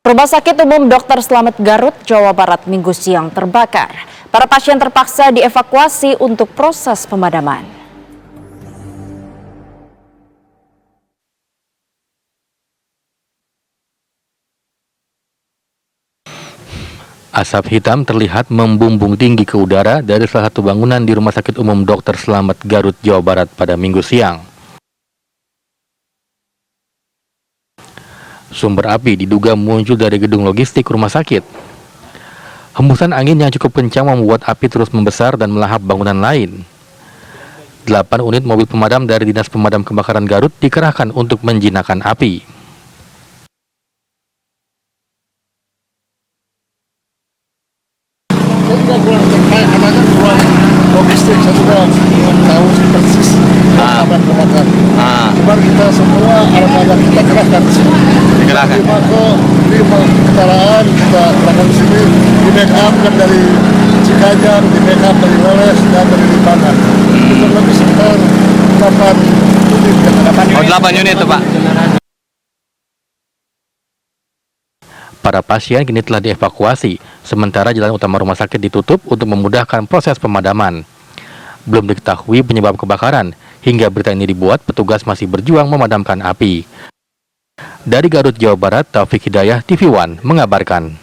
Rumah Sakit Umum Dr. Slamet Garut, Jawa Barat Minggu siang terbakar. Para pasien terpaksa dievakuasi untuk proses pemadaman. Asap hitam terlihat membumbung tinggi ke udara dari salah satu bangunan di Rumah Sakit Umum Dr. Slamet Garut, Jawa Barat pada Minggu siang. Sumber api diduga muncul dari gedung logistik rumah sakit. Hembusan angin yang cukup kencang membuat api terus membesar dan melahap bangunan lain. 8 unit mobil pemadam dari Dinas Pemadam Kebakaran Garut dikerahkan untuk menjinakkan api. Logistik saya juga belum tahu persis kapan kebakaran. Cuman kita semua alat-alat kita kerahkan di sini. Dikerahkan. Di kendaraan kita kerahkan di sini, di backup kan dari Cikanjar, di backup dari Leles dan dari Limbangan. Itu lebih sekitar 8 unit. 8 unit itu Pak. Para pasien kini telah dievakuasi, sementara jalan utama rumah sakit ditutup untuk memudahkan proses pemadaman. Belum diketahui penyebab kebakaran, hingga berita ini dibuat, petugas masih berjuang memadamkan api. Dari Garut, Jawa Barat, Taufik Hidayah, TV One, mengabarkan.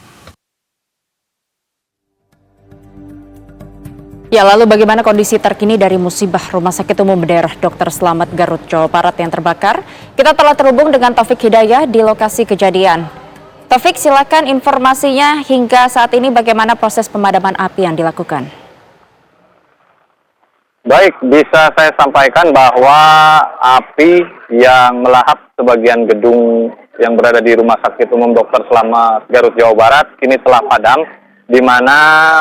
Ya, lalu bagaimana kondisi terkini dari musibah Rumah Sakit Umum Daerah Dr. Slamet Garut, Jawa Barat yang terbakar? Kita telah terhubung dengan Taufik Hidayah di lokasi kejadian. Taufik, silakan informasinya hingga saat ini bagaimana proses pemadaman api yang dilakukan. Baik, bisa saya sampaikan bahwa api yang melahap sebagian gedung yang berada di Rumah Sakit Umum Dr. Slamet Garut, Jawa Barat kini telah padam, di mana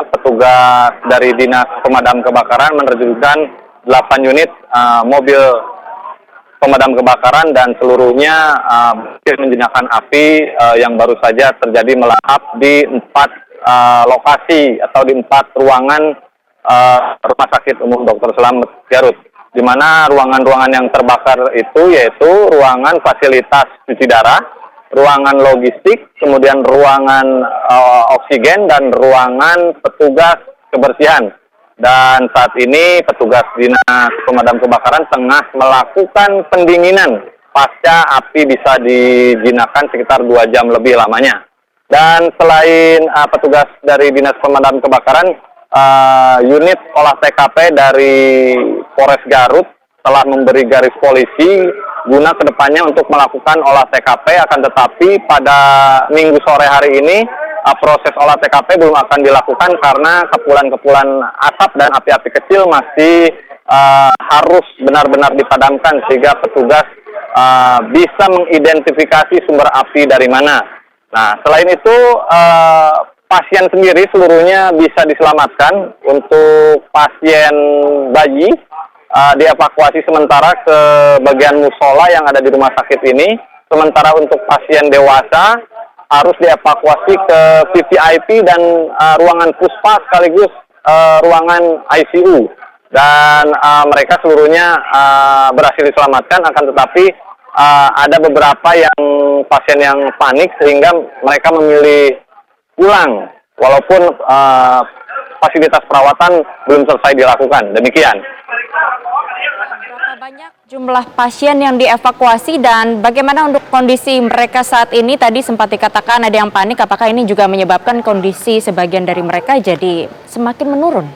petugas dari Dinas Pemadam Kebakaran menerjunkan 8 unit mobil pemadam kebakaran dan seluruhnya menjinakkan api yang baru saja terjadi melahap di 4 lokasi atau di 4 ruangan Rumah Sakit Umum Dr. Slamet Garut, di mana ruangan-ruangan yang terbakar itu yaitu ruangan fasilitas cuci darah, ruangan logistik, kemudian ruangan oksigen dan ruangan petugas kebersihan. Dan saat ini petugas Dinas Pemadam Kebakaran tengah melakukan pendinginan pasca api bisa dijinakkan sekitar 2 jam lebih lamanya. Dan selain petugas dari Dinas Pemadam Kebakaran, unit olah TKP dari Polres Garut telah memberi garis polisi guna kedepannya untuk melakukan olah TKP, akan tetapi pada Minggu sore hari ini proses olah TKP belum akan dilakukan karena kepulan-kepulan asap dan api-api kecil masih harus benar-benar dipadamkan sehingga petugas bisa mengidentifikasi sumber api dari mana. Nah, selain itu pasien sendiri seluruhnya bisa diselamatkan. Untuk pasien bayi dievakuasi sementara ke bagian musola yang ada di rumah sakit ini. Sementara untuk pasien dewasa harus dievakuasi ke VVIP dan ruangan puspa sekaligus ruangan ICU. Dan mereka seluruhnya berhasil diselamatkan, akan tetapi ada beberapa yang pasien yang panik sehingga mereka memilih pulang walaupun fasilitas perawatan belum selesai dilakukan. Demikian. Berapa banyak jumlah pasien yang dievakuasi dan bagaimana untuk kondisi mereka saat ini? Tadi sempat dikatakan ada yang panik, apakah ini juga menyebabkan kondisi sebagian dari mereka jadi semakin menurun?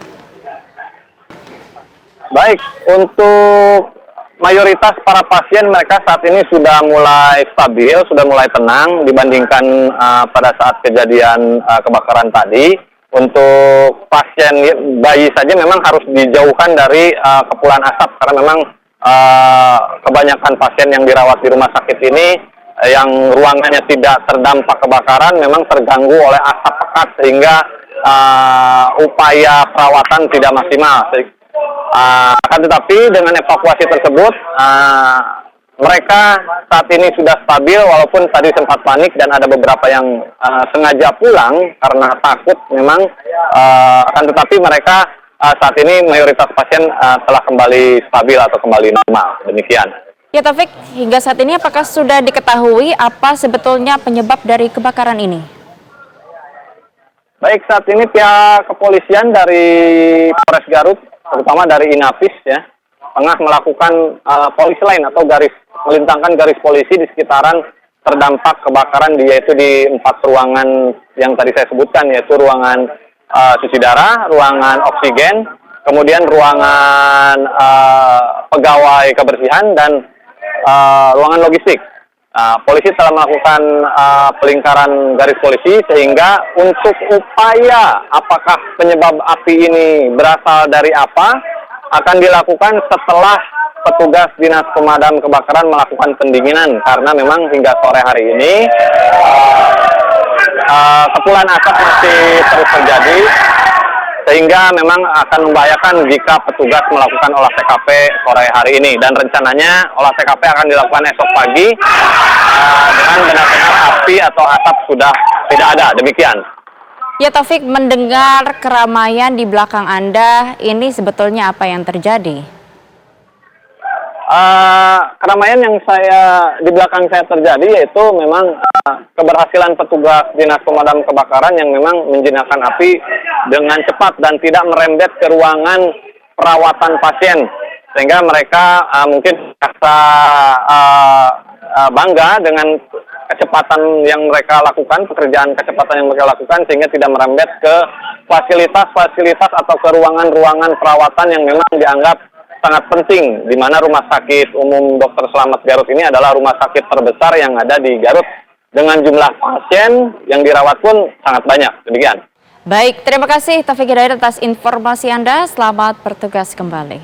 Baik, untuk mayoritas para pasien mereka saat ini sudah mulai stabil, sudah mulai tenang dibandingkan pada saat kejadian kebakaran tadi. Untuk pasien bayi saja memang harus dijauhkan dari kepulan asap karena memang kebanyakan pasien yang dirawat di rumah sakit ini yang ruangannya tidak terdampak kebakaran memang terganggu oleh asap pekat sehingga upaya perawatan tidak maksimal. Akan tetapi dengan evakuasi tersebut mereka saat ini sudah stabil walaupun tadi sempat panik dan ada beberapa yang sengaja pulang karena takut memang, akan tetapi mereka saat ini mayoritas pasien telah kembali stabil atau kembali normal. Demikian. Ya Taufik, hingga saat ini apakah sudah diketahui apa sebetulnya penyebab dari kebakaran ini? Baik, saat ini pihak kepolisian dari Polres Garut, terutama dari Inafis ya, tengah melakukan polis line atau melintangkan garis polisi di sekitaran terdampak kebakaran yaitu di 4 ruangan yang tadi saya sebutkan, yaitu ruangan cuci darah, ruangan oksigen, kemudian ruangan pegawai kebersihan dan ruangan logistik. Polisi telah melakukan pelingkaran garis polisi sehingga untuk upaya apakah penyebab api ini berasal dari apa akan dilakukan setelah petugas dinas pemadam kebakaran melakukan pendinginan, karena memang hingga sore hari ini kepulan asap masih terus terjadi sehingga memang akan membahayakan jika petugas melakukan olah TKP sore hari ini, dan rencananya olah TKP akan dilakukan esok pagi dengan benar-benar api atau asap sudah tidak ada. Demikian. Ya Taufik, mendengar keramaian di belakang Anda, ini sebetulnya apa yang terjadi? Keramaian yang di belakang saya terjadi yaitu memang keberhasilan petugas dinas pemadam kebakaran yang memang menjinakkan api dengan cepat dan tidak merembet ke ruangan perawatan pasien, sehingga mereka mungkin merasa bangga dengan kecepatan yang mereka lakukan, pekerjaan kecepatan yang mereka lakukan, sehingga tidak merembet ke fasilitas-fasilitas atau ke ruangan-ruangan perawatan yang memang dianggap sangat penting, di mana Rumah Sakit Umum Dr. Slamet Garut ini adalah rumah sakit terbesar yang ada di Garut dengan jumlah pasien yang dirawat pun sangat banyak. Demikian. Baik, terima kasih Taufik Hidayat atas informasi Anda. Selamat bertugas kembali.